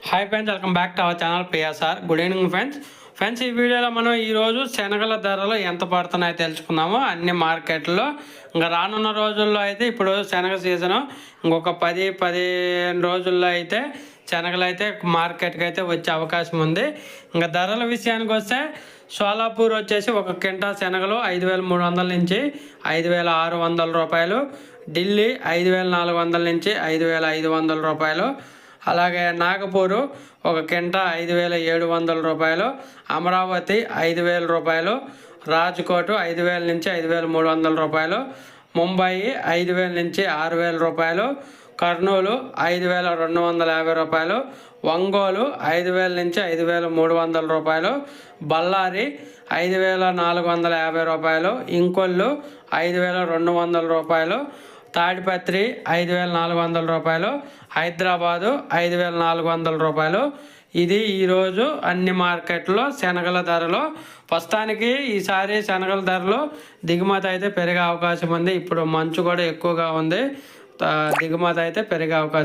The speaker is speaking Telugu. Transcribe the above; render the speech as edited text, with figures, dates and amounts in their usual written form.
Hi friends, welcome back to our channel PSR. Good evening friends ఈ వీడియోలో మనం ఈరోజు శనగల ధరలు ఎంత పడుతున్నాయో తెలుసుకుందాము అన్ని మార్కెట్లో. ఇంకా రానున్న రోజుల్లో అయితే ఇప్పుడు శనగ సీజను ఇంకొక 10-15 రోజుల్లో అయితే శనగలు అయితే మార్కెట్కి అయితే వచ్చే అవకాశం ఉంది. ఇంకా ధరల విషయానికి వస్తే సోలాపూర్ వచ్చేసి ఒక క్వింటా శనగలు 5,300 నుంచి 5,600 రూపాయలు, ఢిల్లీ 5,400 నుంచి 5,500 రూపాయలు, అలాగే నాగపూరు ఒక క్వింటా 5,700 రూపాయలు, అమరావతి 5,000 రూపాయలు, రాజ్కోట్ 5,000 నుంచి 5,300 రూపాయలు, ముంబయి 5,000 నుంచి 6,000 రూపాయలు, కర్నూలు 5,250 రూపాయలు, ఒంగోలు 5,000 నుంచి 5,300 రూపాయలు, బళ్ళారి 5,450 రూపాయలు, ఇంకొల్లు 5,200 రూపాయలు, తాడిపత్రి 5,400 రూపాయలు, హైదరాబాదు 5,400 రూపాయలు. ఇది ఈరోజు అన్ని మార్కెట్లో శనగల ధరలు. ప్రస్తుతానికి ఈసారి శనగల ధరలు దిగుమతి అయితే పెరిగే అవకాశం ఉంది. ఇప్పుడు మంచు కూడా ఎక్కువగా ఉంది, దిగుమతి అయితే పెరిగే అవకాశం